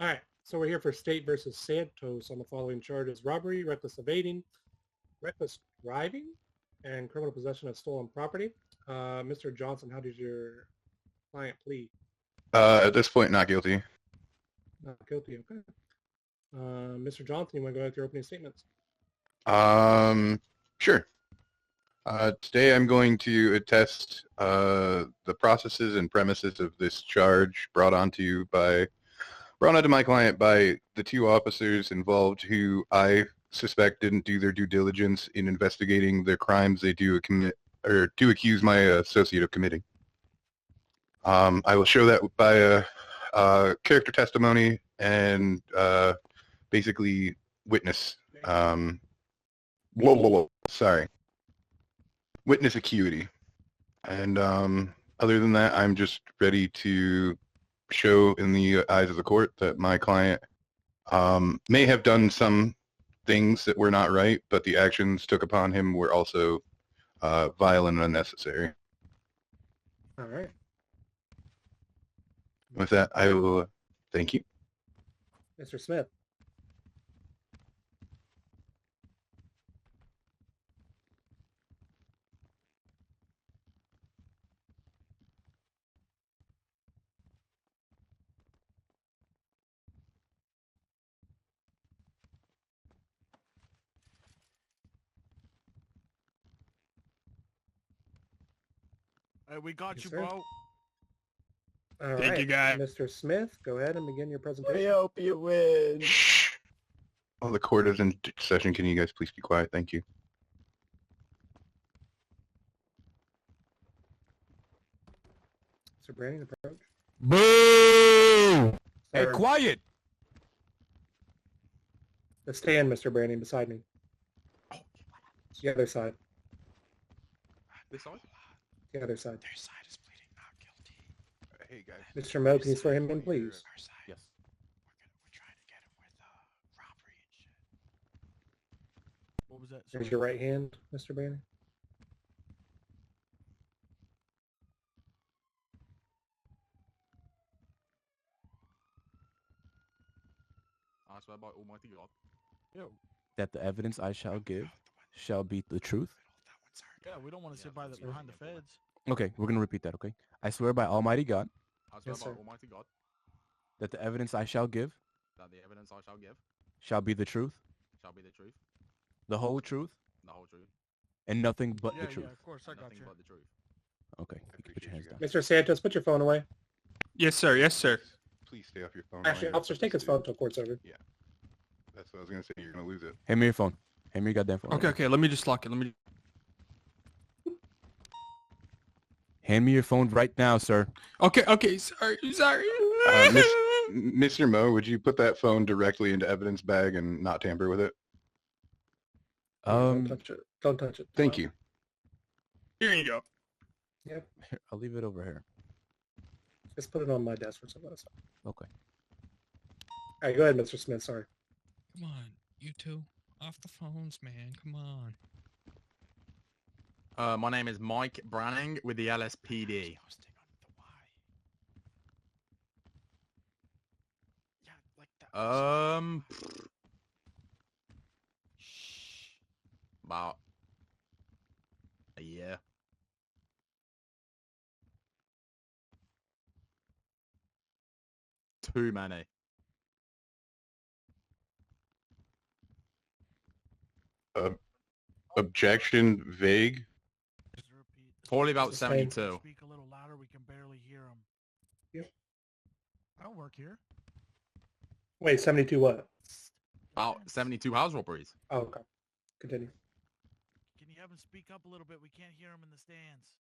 All right, so we're here for State versus Santos on the following charges: robbery, reckless evading, reckless driving, and criminal possession of stolen property. Mr. Johnson, how did your client plead? At this point, not guilty. Not guilty, okay. Mr. Johnson, you want to go with your opening statements? Sure. Today I'm going to attest the processes and premises of this charge brought onto my client by the two officers involved who I suspect didn't do their due diligence in investigating the crimes they do accuse my associate of committing. I will show that by a character testimony and basically witness. Sorry. Witness acuity. And other than that, I'm just ready to show in the eyes of the court that my client may have done some things that were not right, but the actions took upon him were also violent and unnecessary. All right. With that, I will thank you. Mr. Smith. We got Yes, you, sir. bro. All Thank right, you, guy. Mr. Smith, go ahead and begin your I presentation. hope you win. Shh. While the court is in session, can you guys please be quiet? Thank you. Mr. Brandon, approach. Boo! Hey, Sir, quiet. stand, Mr. Brandon, beside me. The other side. This side? The other side. Their side is pleading not guilty. Hey guys. Mr. Mo, can you swear him in, please? Our side. Yes. We're trying to get him with robbery and shit. What was that? Raise your right hand, Mr. Brandon. I swear by Almighty God. That the evidence I shall give shall be the truth. Yeah, we don't want to sit by behind the feds. Okay, we're going to repeat that, okay? I swear by Almighty God I swear Yes, by sir. Almighty God that the evidence I shall give that the evidence I shall give shall be the truth, shall be the truth, the whole truth, the whole truth, and nothing but Yeah, the truth. yeah, of course, I and got nothing you. but the truth. Okay, you can put your hands down. Mr. Santos, put your phone away. Yes, sir. Yes, sir. Please stay off your phone. Actually, while officers, take his phone until court's over. That's what I was gonna say. You're gonna lose it. Hand me your phone. Hand me your goddamn phone. Okay, okay. Let me just lock it. Let me. Hand me your phone right now, sir. Okay, okay. Sorry, sorry. Mr. Mo, would you put that phone directly into evidence bag and not tamper with it? Don't touch it. Don't touch it. Thank you. Here you go. Yep. Here, I'll leave it over here. Just put it on my desk for someone else. Okay. All right, go ahead, Mr. Smith. Sorry. Come on, you two. Off the phones, man. Come on. My name is Mike Branning with the LSPD. Yeah, like that. About a year. Too many. Objection vague. Just repeat. Probably about Sustained. 72. Speak a little louder. We can barely hear him. Yep. I don't work here. Wait, 72 what? About 72 house robberies. Oh, okay. Continue. Can you have him speak up a little bit? We can't hear him in the stands.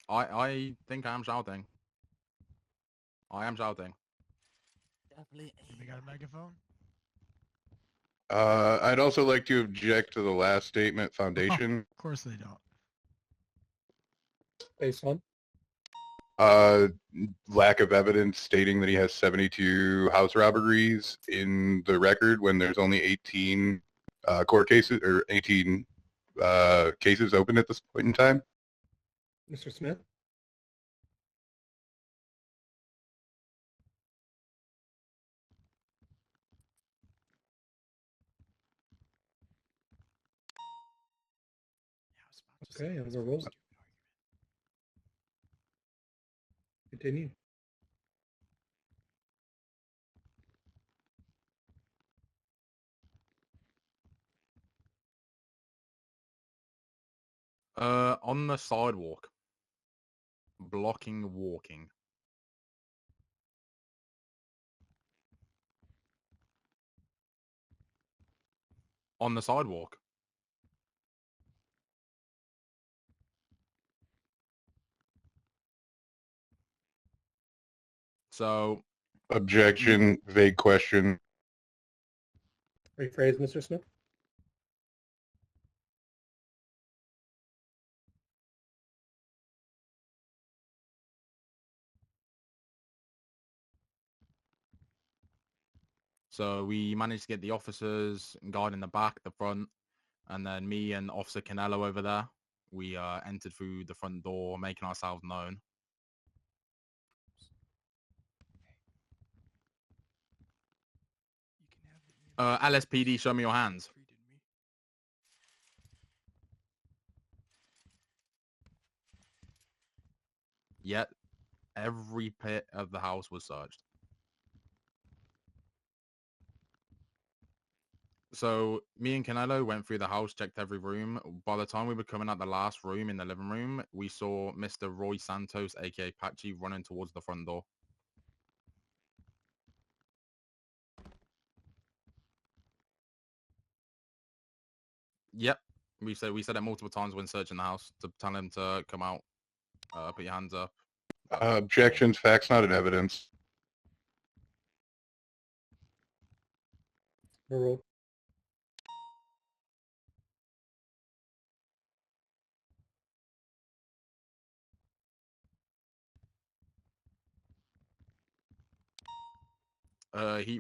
I think I am shouting. I am shouting. They got a megaphone? I'd also like to object to the last statement, foundation. Of course they don't. Based on? Lack of evidence stating that he has 72 house robberies in the record when there's only 18 court cases or 18 cases open at this point in time. Mr. Smith? Okay, overruled. Continue. On the sidewalk. Blocking walking. On the sidewalk. So, Objection, vague question. Rephrase, Mr. Smith. so we managed to get the officers, guard in the back, the front, and then me and Officer Canello over there. We entered through the front door, making ourselves known. LSPD, show me your hands. Yet, every pit of the house was searched. So me and Canelo went through the house, checked every room. By the time we were coming out the last room in the living room, we saw Mr. Roy Santos, aka Patchy, running towards the front door. Yep, we said it multiple times when searching the house to tell him to come out, put your hands up. Objections, facts not in evidence. Overruled.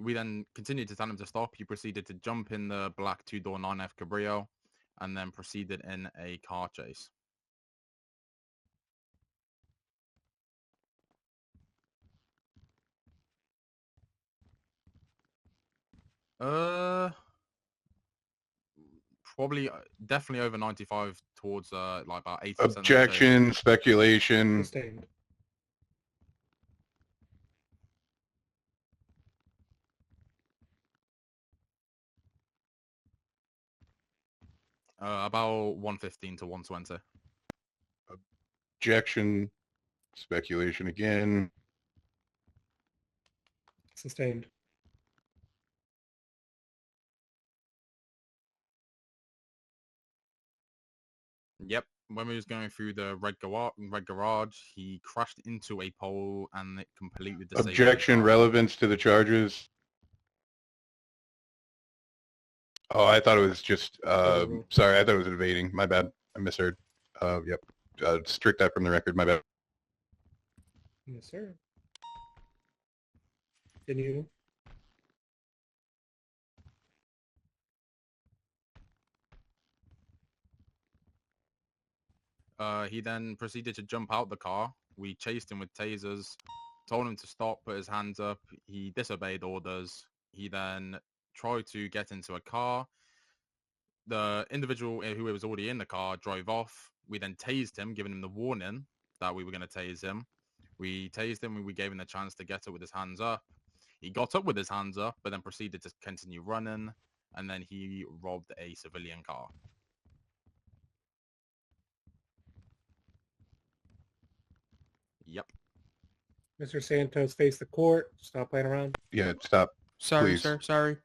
We then continued to tell him to stop. He proceeded to jump in the black two-door 9F Cabrio, and then proceeded in a car chase. Probably, definitely over 95 towards like about 80%. Objection, speculation. Sustained. About 115 to 120. Objection, speculation again. Sustained. Yep. When we was going through the red garage, he crashed into a pole and it completely disabled. Objection, relevance to the charges. Oh, I thought it was just, sorry, I thought it was evading. My bad. I misheard. Yep. Strict that from the record. My bad. Yes, sir. Continue. He then proceeded to jump out the car. We chased him with tasers, told him to stop, put his hands up. He disobeyed orders. He then tried to get into a car. The individual who was already in the car drove off. We then tased him, giving him the warning that we were going to tase him. We tased him and we gave him the chance to get up with his hands up. He got up with his hands up, but then proceeded to continue running. And then he robbed a civilian car. Yep. Mr. Santos, face the court. Stop playing around. Yeah, stop. Sorry, Please. sir. Sorry.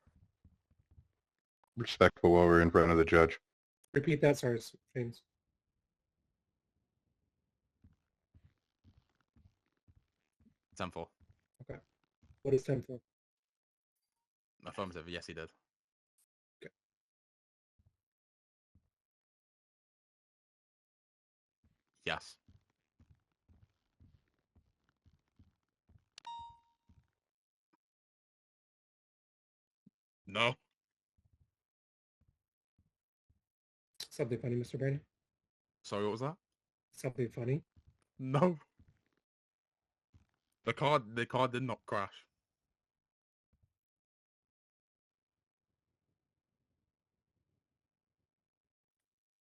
Respectful while we're in front of the judge. Repeat that, sorry, James. Tenfold. Okay. What is 10 for? Affirmative. Yes, he did. Okay. Yes. No. Something funny, Mr. Brady? Sorry, what was that? Something funny? No. The car did not crash.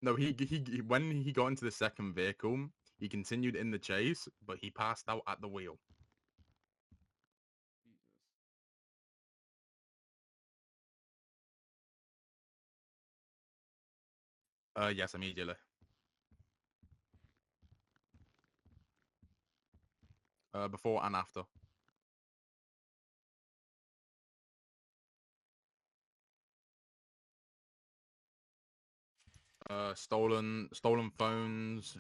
No, when he got into the second vehicle, he continued in the chase, but he passed out at the wheel. Yes, immediately. Before and after. Stolen phones,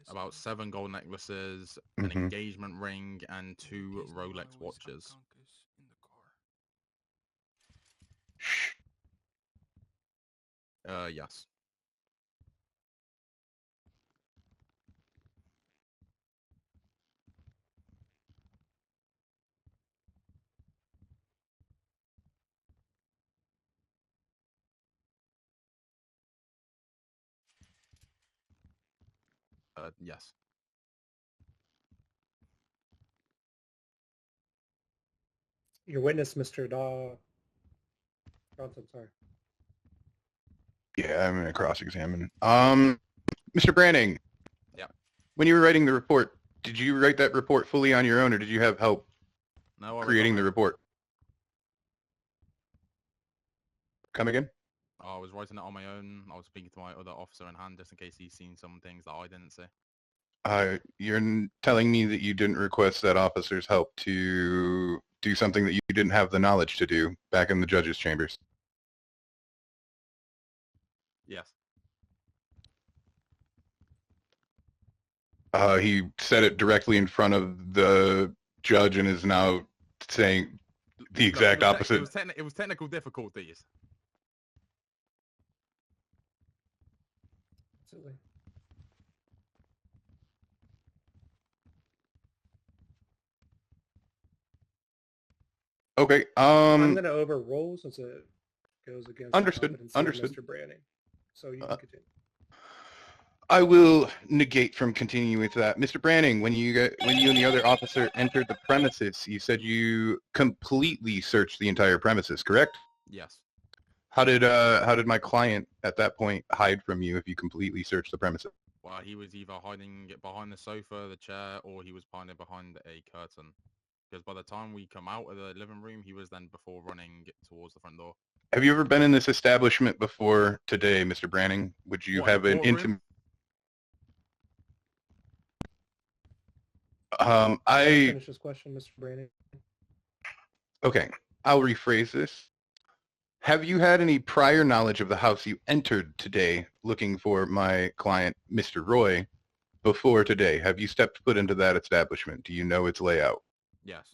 about 7 gold necklaces, an Mhm. engagement ring, and 2 Rolex watches. Shh. Yes. Yes. Your witness, Mr. Johnson, sorry. Yeah, I'm gonna cross-examine. Mr. Branning. Yeah. When you were writing the report, did you write that report fully on your own, or did you have help No, I creating the report? Come again? I was writing it on my own. I was speaking to my other officer in hand just in case he's seen some things that I didn't see. You're telling me that you didn't request that officer's help to do something that you didn't have the knowledge to do back in the judge's chambers. Yes. He said it directly in front of the judge and is now saying the No, exact opposite. It was technical difficulties. Absolutely. Okay. I'm going to overrule since it goes against Understood. the competency Understood. of Mr. Branning. So you can continue. I will negate from continuing with that. Mr. Branning, when you and the other officer entered the premises, you said you completely searched the entire premises, correct? Yes. How did my client at that point hide from you if you completely searched the premises? Well, he was either hiding behind the sofa, the chair, or he was hiding behind a curtain. Because by the time we come out of the living room, he was then before running towards the front door. Have you ever been in this establishment before today, Mr. Branning? Would you What, in have the an courtroom? intimate... Finish this question, Mr. Branning. Okay, I'll rephrase this. Have you had any prior knowledge of the house you entered today looking for my client, Mr. Roy, before today? Have you stepped foot into that establishment? Do you know its layout? Yes.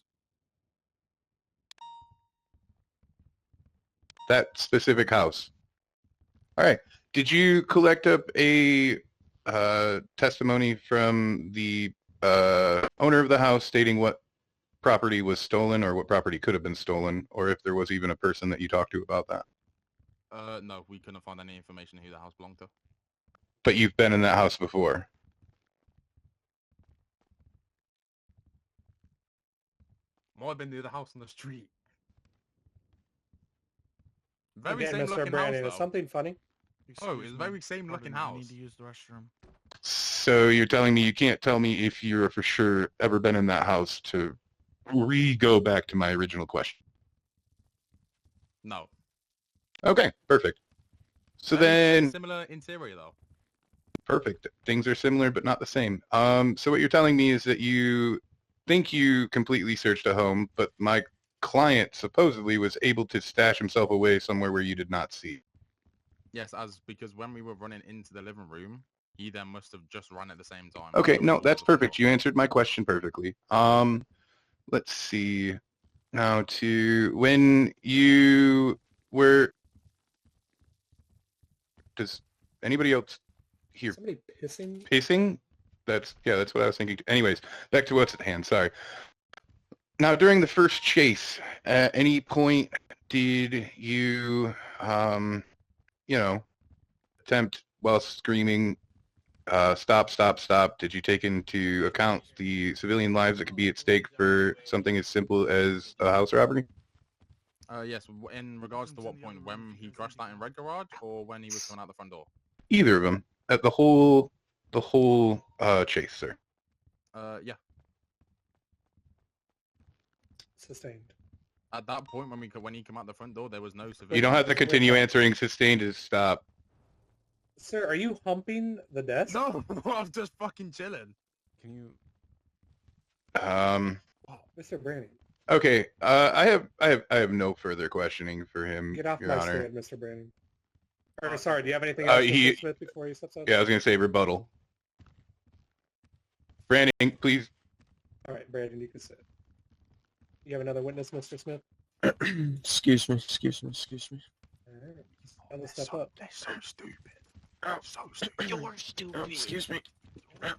That specific house. All right. Did you collect up a testimony from the owner of the house stating what property was stolen or what property could have been stolen, or if there was even a person that you talked to about that? No, we couldn't find any information who the house belonged to. But you've been in that house before. Might have been near the house on the street. Very Again, same Mr. looking Branning, house, is though. something funny? Oh, it's very same looking I need house. to use the restroom. So you're telling me you can't tell me if you're for sure ever been in that house to go back to my original question. No. Okay, perfect. So Very then, similar interior though. perfect. Things are similar but not the same. So what you're telling me is that you think you completely searched a home, but my client supposedly was able to stash himself away somewhere where you did not see. Yes, because when we were running into the living room, he then must have just run at the same time. Okay, So no, he that's was the front perfect. door. You answered my question perfectly. Let's see. Now to when you were, does anybody else hear Somebody pissing? pacing? That's what I was thinking. Anyways, back to what's at hand. Sorry. Now, during the first chase, at any point did you, attempt while screaming, stop, stop, stop? Did you take into account the civilian lives that could be at stake for something as simple as a house robbery? Yes, in regards to what point, when he crashed that in Red Garage or when he was coming out the front door? Either of them. The whole chase, sir. Yeah. Sustained. At that point, when he came out the front door, there was no You civilian. don't have to Wait, continue wait. answering. Sustained is stop. Sir, are you humping the desk? No, I'm just fucking chilling. Can you? Mr. Branning, Okay. I have no further questioning for him, get off Your my Honor. stand, Mr. Branning. Or, sorry, do you have anything else, Mr. Smith, before he steps out? Yeah, I was gonna say rebuttal. Brandon, please. All right, Brandon, you can sit. You have another witness, Mr. Smith? Excuse me, excuse me, excuse me. All right. Tell him to step up. They're so stupid. So stupid. You're stupid. Excuse me. You're fucking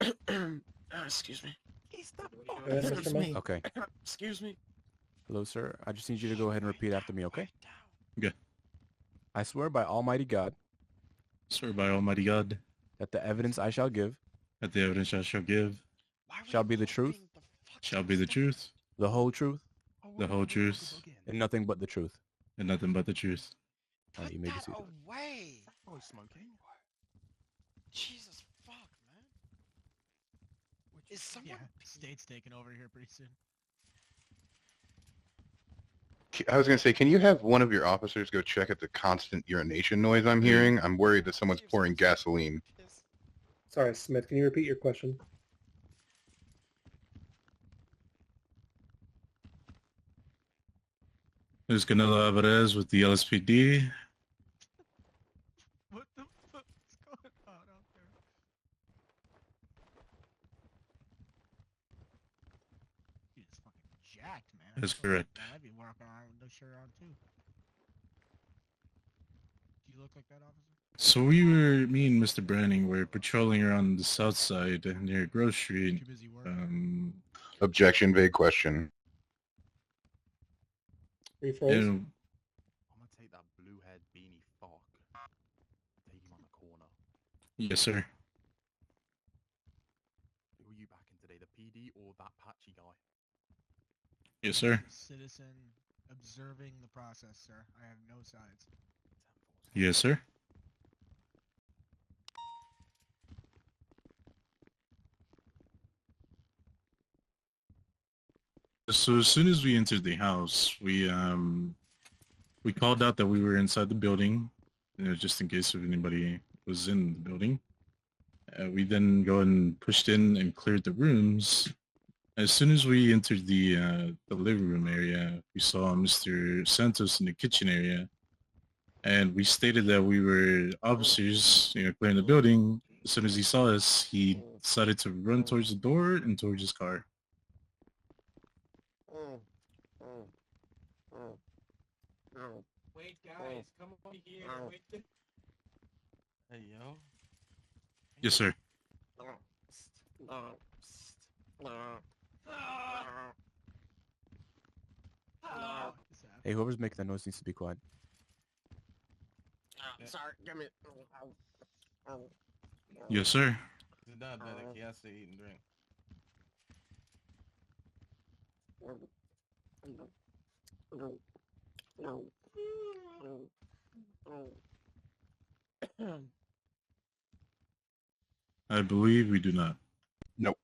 stupid. Excuse me. Go ahead, Mr. Monk. Okay. Excuse me. Hello, sir. I just need you to go ahead and repeat after me, okay? Okay. I swear by Almighty God Swear by Almighty God that the evidence I shall give that the evidence I shall give shall be the truth, shall be the truth, the whole truth, the whole truth, and nothing but the truth. and nothing but the truth. All right, you may be seated. away. Oh, smoking. Jesus fuck, man. Is someone? Yeah, state's taking over here pretty soon. I was gonna say, can you have one of your officers go check at the constant urination noise I'm hearing? I'm worried that someone's pouring gasoline. Sorry, Smith, can you repeat your question? There's Canelo Alvarez with the LSPD. What the fuck is going on out there? He's fucking jacked, man. That's Fucking- correct. I'd be walking around with no shirt on too. Do you look like that, officer? So me and Mr. Branning were patrolling around the south side near Grove Street. Too busy working. Objection, vague question. Refroze? And I'm gonna take that blue head beanie fuck. Take him on the corner. yes, sir. Who are you backing today, the PD or that patchy guy? Yes, sir. Citizen observing the process, sir. I have no sides. Yes, sir. So as soon as we entered the house, we called out that we were inside the building, just in case if anybody was in the building. We then go and pushed in and cleared the rooms. As soon as we entered the living room area, we saw Mr. Santos in the kitchen area, and we stated that we were officers, clearing the building. As soon as he saw us, he decided to run towards the door and towards his car. Wait, guys, come over here. Wait. Hey, yo. Yes, sir. Hey, whoever's making that noise needs to be quiet. Sorry, give me. Yes, sir. It's not better. He has to eat and drink. I believe we do not. Nope.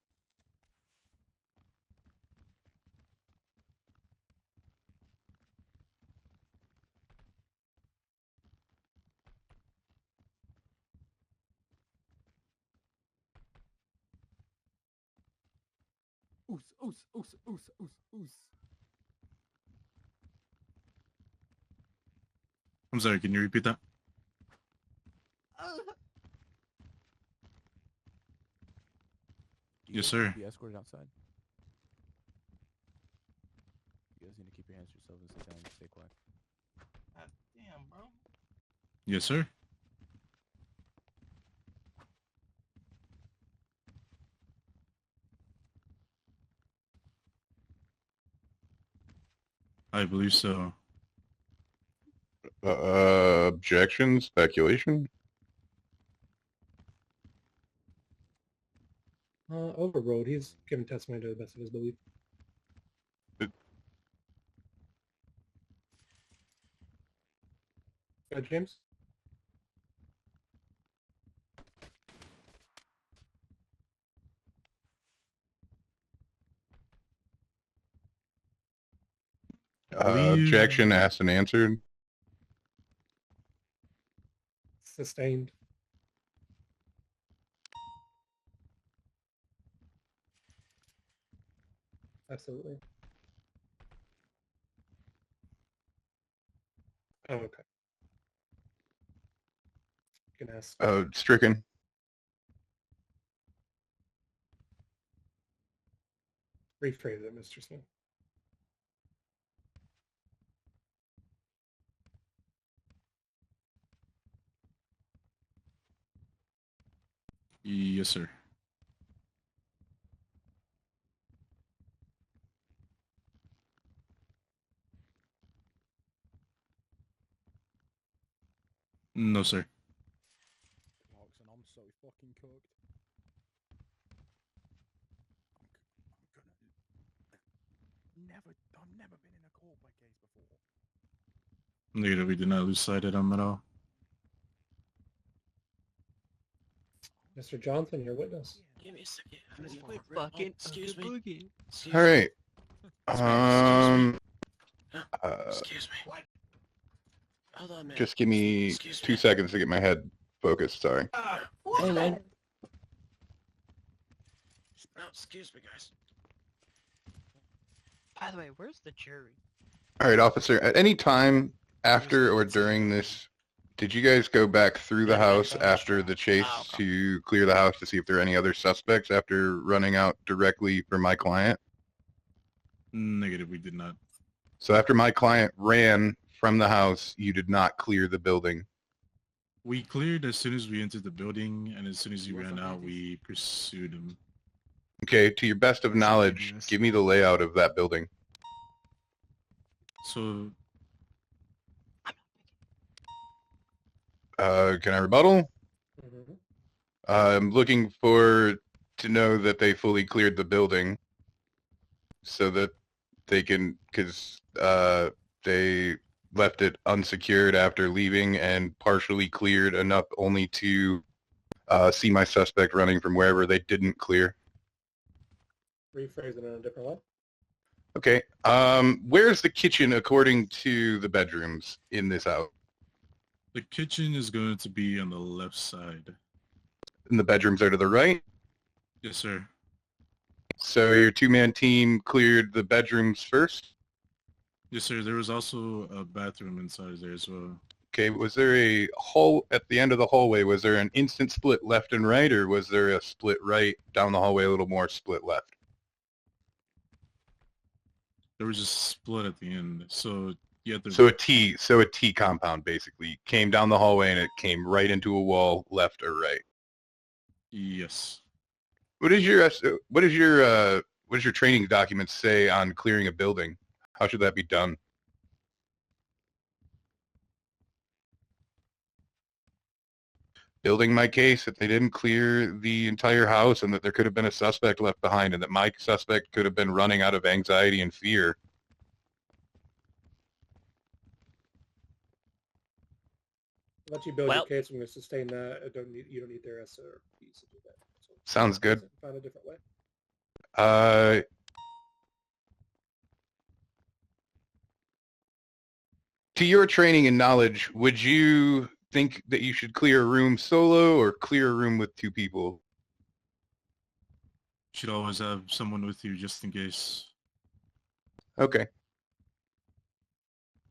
I'm sorry, can you repeat that? You Yes, guys sir. need to be escorted outside. You guys need to keep your hands to yourselves and sit down and stay quiet. God damn, bro. Yes, sir. I believe so. Objection, speculation. Overruled. He's given testimony to the best of his belief. James? Objection asked and answered. Sustained. Absolutely. Oh, okay. You can ask. Stricken. Rephrase it, Mr. Smith. Yes, sir. No, sir. And I'm so fucking cooked. I've never been in a court case before. Negative, we did not lose sight of them at all. Mr. Johnson, your witness. Give me a second. Excuse me. All right. Excuse me. Hold on, man. Just give me Excuse 2 me. seconds to get my head focused. Sorry. Hey, man. No, excuse me, guys. By the way, where's the jury? All right, officer. At any time after or during this, did you guys go back through the house after the chase to clear the house to see if there are any other suspects after running out directly for my client? Negative, we did not. So after my client ran from the house, you did not clear the building. We cleared as soon as we entered the building, and as soon as he ran out, we pursued him. Okay, to your best of knowledge, give me the layout of that building. So, Can I rebuttal? Mhm. I'm looking to know that they fully cleared the building so that they can, because they left it unsecured after leaving and partially cleared enough only to see my suspect running from wherever they didn't clear. Rephrase it in a different way. Okay. Where's the kitchen according to the bedrooms in this house? the kitchen is going to be on the left side. And the bedrooms are to the right? Yes, sir. So your two-man team cleared the bedrooms first? Yes, sir. There was also a bathroom inside there as well. Okay, was there a hole at the end of the hallway? Was there an instant split left and right, or was there a split right down the hallway, a little more split left? There was just split at the end. So yeah, So a T compound basically came down the hallway and it came right into a wall, left or right. Yes. What does your training documents say on clearing a building? How should that be done? Building my case that they didn't clear the entire house and that there could have been a suspect left behind and that my suspect could have been running out of anxiety and fear. Let you build Well- your case. I'm going to sustain that. You don't need their SRPs to do that. So Sounds good. find a different way. To your training and knowledge, would you think that you should clear a room solo or clear a room with two people? Should always have someone with you just in case. Okay.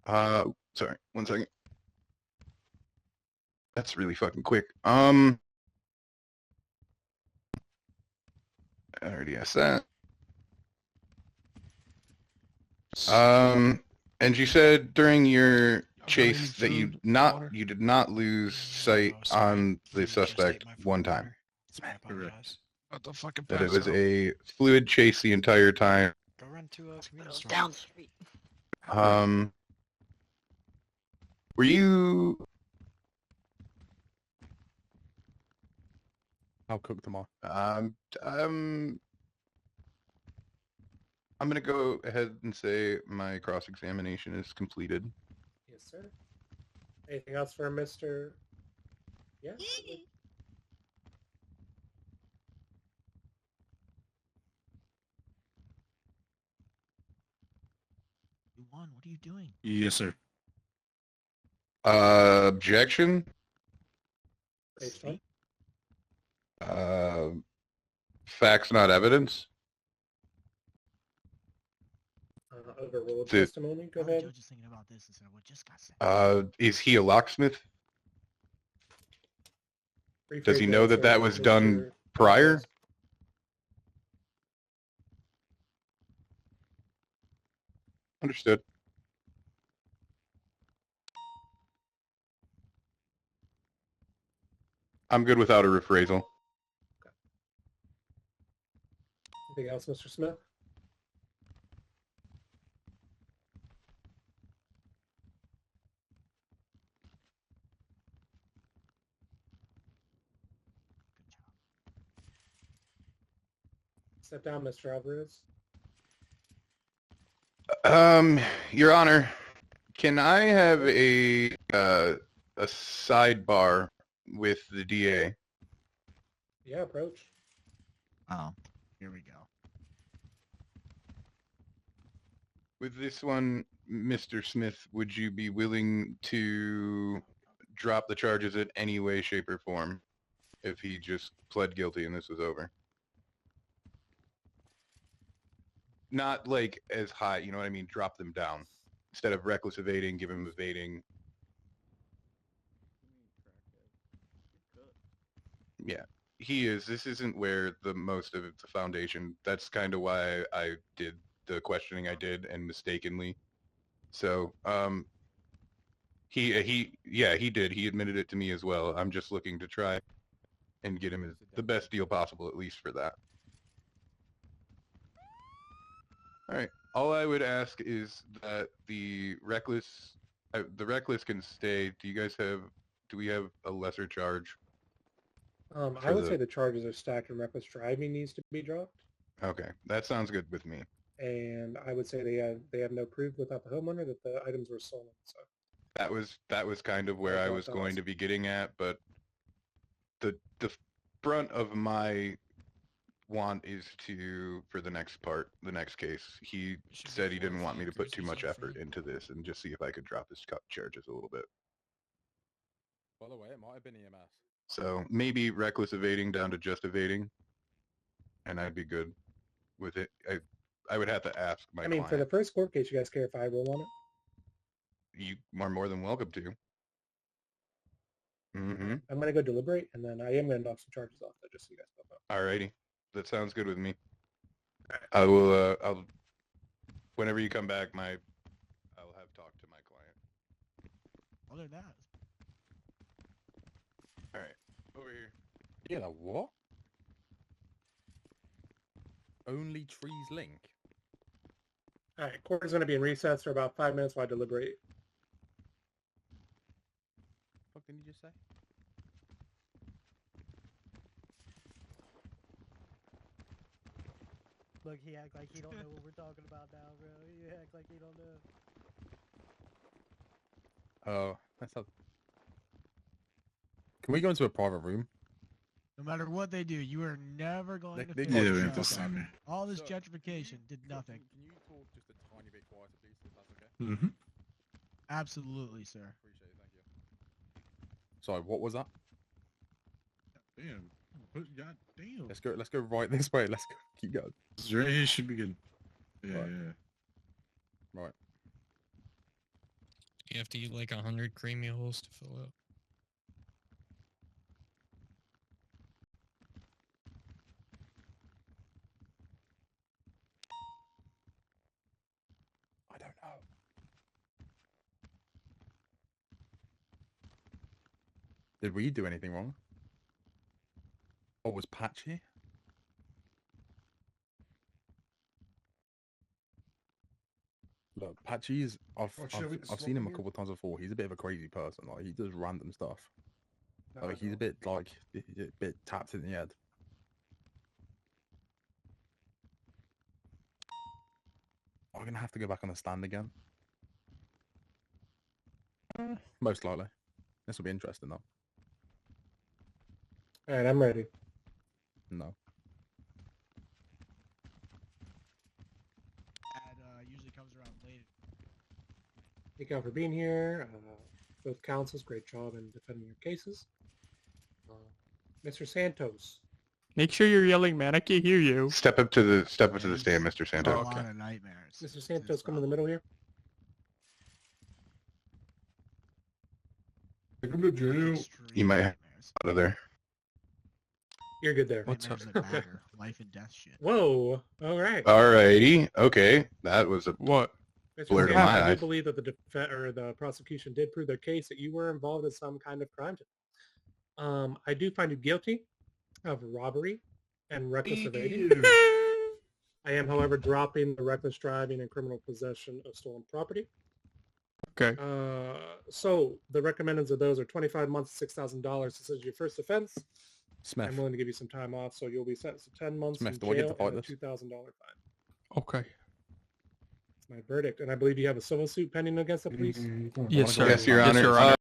Sorry, 1 second. That's really fucking quick. I already asked that. And you said during your chase that you did not lose sight on the suspect one time. Correct. What the fucking That it was a fluid chase the entire time. Go run to a community store. Down the street. Were you? How cooked am I? I'm gonna go ahead and say my cross-examination is completed. Yes, sir. Anything else for Mr. Yeah. absolutely. What are you doing? Yes, sir. Objection. Page 10. Facts, not evidence. Overruled The- testimony. Go Now the ahead. judge is thinking about this instead of what just got said. Is he a locksmith? Does he Rephrase know that sorry, that was done Mr. prior? Alvarez. Understood. I'm good without a rephrasal. Anything else, Mr. Smith? Step down, Mr. Alvarez. Your Honor, can I have a sidebar with the DA? Yeah, approach. Oh, here we go. With this one, Mr. Smith, would you be willing to drop the charges in any way, shape, or form if he just pled guilty and this was over? Not like as high, you know what I mean? Drop them down. Instead of reckless evading, give him evading. Yeah, he is. This isn't where the most of the foundation. That's kind of why I did the questioning I did and mistakenly. So, he did. He admitted it to me as well. I'm just looking to try and get him the best deal possible, at least for that. All right. All I would ask is that the reckless can stay. Do we have a lesser charge? I would say the charges are stacked and reckless driving needs to be dropped. Okay, that sounds good with me. And I would say they have no proof without the homeowner that the items were stolen. So That was kind of where I was going to be getting at, but the brunt of my want is for the next case. He said he didn't want me to put too much effort into this and just see if I could drop his charges a little bit. By the way, it might have been EMS. So maybe reckless evading down to just evading, and I'd be good with it. I would have to ask my client. for the first court case, you guys care if I roll on it? You are more than welcome to. Mm-hmm. I'm going to go deliberate, and then I am going to knock some charges off, though, just so you guys know. Alrighty. That sounds good with me. I will, I'll, whenever you come back, I'll have talked to my client. Other than that. Alright, over here. Yeah, the what? Only trees link. All right, court is going to be in recess for about 5 minutes while I deliberate. What did you just say? Look, he act like he don't know what we're talking about now, bro. He act like he don't know. Oh, that's how. Can we go into a private room? No matter what they do, you are never going to They- finish Yeah, the we have to job. stay there. All this So- gentrification did nothing. Can you talk just a tiny bit quieter, please, if that's okay? Mm-hmm. Absolutely, sir. Appreciate it, thank you. Sorry, what was that? Damn. God damn. Let's go right this way. Let's go. Keep going. This right here should be good. Yeah, Right. yeah. Right. You have to eat like 100 creamy holes to fill up. I don't know. Did we do anything wrong? Or was Patch here? Look, Patchy is. I've seen him a couple of times before. He's a bit of a crazy person. Like he does random stuff. Like he's a bit a bit tapped in the head. I'm gonna have to go back on the stand again. Most likely. This will be interesting though. All right, I'm ready. No. And usually comes around late. Thank you all for being here. Both counsels, great job in defending your cases. Mr. Santos. Make sure you're yelling, man. I can't hear you. Step up to the stand, Mr. A Santos. lot of nightmares. Mr. Santos, come in the middle here. Take him to jail. You might have out of there. You're good there. What's up? Life and death shit. Whoa. All right. Alrighty. Okay. That was a What? Mr. blur to Santos, my I do eyes. believe that the prosecution did prove their case that you were involved in some kind of crime. I do find you guilty of robbery and reckless evading. I am, however, dropping the reckless driving and criminal possession of stolen property. Okay. So the recommendeds of those are 25 months, $6,000. This is your first offense. Smith. I'm willing to give you some time off, so you'll be sentenced to 10 months Smith, in do I get jail to fight and a this? $2,000 fine. Okay. It's my verdict, and I believe you have a civil suit pending against the police. Yes, sir. Yes, Your Yes, Honor. Your Honor.